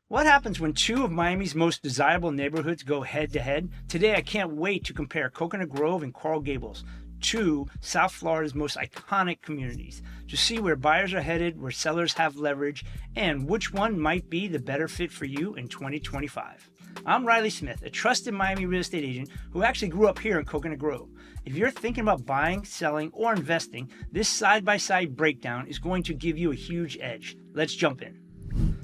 What happens when two of Miami's most desirable neighborhoods go head to head? Today, I can't wait to compare Coconut Grove and Coral Gables, two South Florida's most iconic communities, to see where buyers are headed, where sellers have leverage, and which one might be the better fit for you in 2025. I'm Riley Smith, a trusted Miami real estate agent who actually grew up here in Coconut Grove. If you're thinking about buying, selling, or investing, this side-by-side breakdown is going to give you a huge edge. Let's jump in.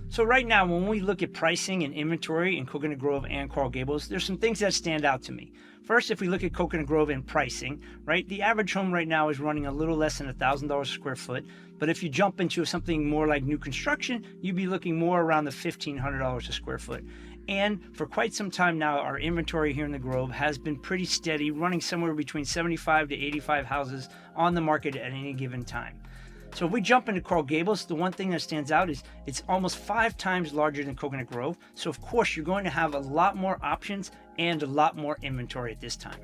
So right now, when we look at pricing and inventory in Coconut Grove and Coral Gables, there's some things that stand out to me. First, if we look at Coconut Grove and pricing, right, the average home right now is running a little less than $1,000 a square foot. But if you jump into something more like new construction, you'd be looking more around the $1,500 a square foot. And for quite some time now, our inventory here in the Grove has been pretty steady, running somewhere between 75 to 85 houses on the market at any given time. So if we jump into Coral Gables, the one thing that stands out is it's almost 5 times larger than Coconut Grove. So of course, you're going to have a lot more options and a lot more inventory at this time.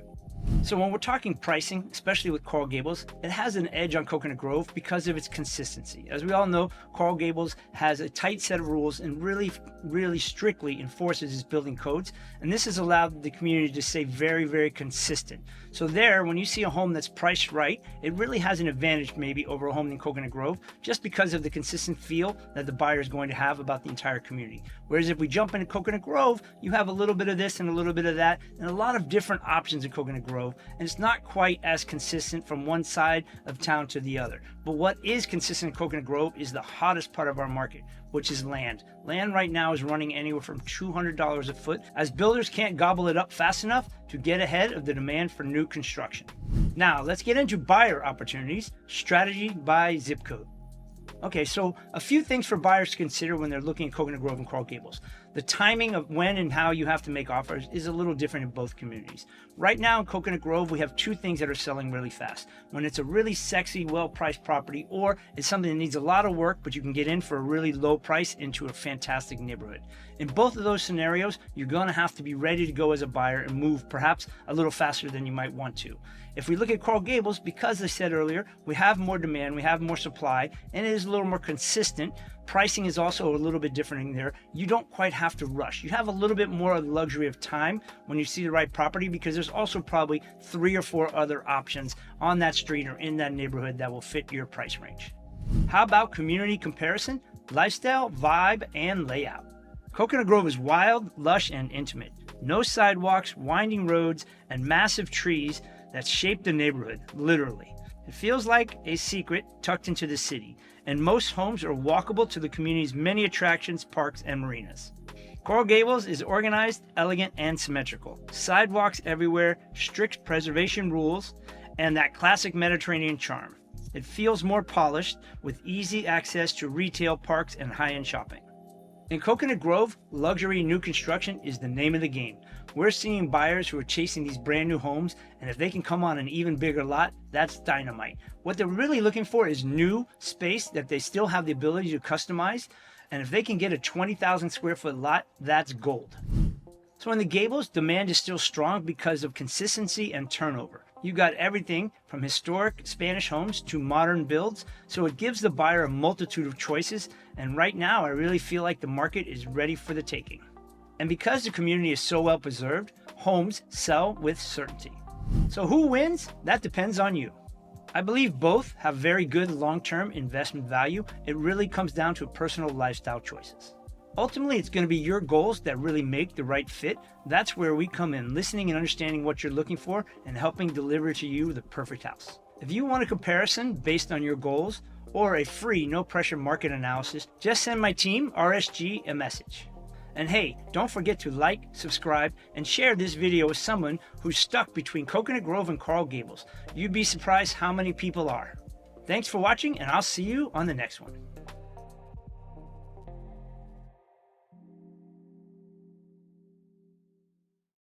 So when we're talking pricing, especially with Coral Gables, it has an edge on Coconut Grove because of its consistency. As we all know, Coral Gables has a tight set of rules and really strictly enforces its building codes. And this has allowed the community to stay very consistent. So there, when you see a home that's priced right, it really has an advantage maybe over a home in Coconut Grove, just because of the consistent feel that the buyer is going to have about the entire community. Whereas if we jump into Coconut Grove, you have a little bit of this and a little bit of that, and a lot of different options in Coconut Grove, and it's not quite as consistent from one side of town to the other. But what is consistent in Coconut Grove is the hottest part of our market, which is land. Land right now is running anywhere from $200 a foot, as builders can't gobble it up fast enough to get ahead of the demand for new construction. Now, let's get into buyer opportunities, strategy by zip code. Okay, so a few things for buyers to consider when they're looking at Coconut Grove and Coral Gables. The timing of when and how you have to make offers is a little different in both communities. Right now in Coconut Grove, we have two things that are selling really fast. When it's a really sexy, well-priced property, or it's something that needs a lot of work, but you can get in for a really low price into a fantastic neighborhood. In both of those scenarios, you're going to have to be ready to go as a buyer and move perhaps a little faster than you might want to. If we look at Coral Gables, because I said earlier, we have more demand, we have more supply, and it is a little more consistent. Pricing is also a little bit different in there. You don't quite have to rush. You have a little bit more luxury of time when you see the right property, because there's also probably 3 or 4 other options on that street or in that neighborhood that will fit your price range. How about community comparison, lifestyle, vibe, and layout? Coconut Grove is wild, lush, and intimate. No sidewalks, winding roads, and massive trees that shape the neighborhood, literally. It feels like a secret tucked into the city, and most homes are walkable to the community's many attractions, parks, and marinas. Coral Gables is organized, elegant, and symmetrical. Sidewalks everywhere, strict preservation rules, and that classic Mediterranean charm. It feels more polished, with easy access to retail, parks, and high-end shopping. In Coconut Grove, luxury new construction is the name of the game. We're seeing buyers who are chasing these brand new homes, and if they can come on an even bigger lot, that's dynamite. What they're really looking for is new space that they still have the ability to customize, and if they can get a 20,000 square foot lot, that's gold. So in the Gables, demand is still strong because of consistency and turnover. You got everything from historic Spanish homes to modern builds, so it gives the buyer a multitude of choices, and right now I really feel like the market is ready for the taking. And because the community is so well preserved, homes sell with certainty. So who wins? That depends on you. I believe both have very good long-term investment value. It really comes down to personal lifestyle choices. Ultimately, it's going to be your goals that really make the right fit. That's where we come in, listening and understanding what you're looking for and helping deliver to you the perfect house. If you want a comparison based on your goals or a free, no-pressure market analysis, just send my team, RSG, a message. And hey, don't forget to like, subscribe, and share this video with someone who's stuck between Coconut Grove and Coral Gables. You'd be surprised how many people are. Thanks for watching, and I'll see you on the next one.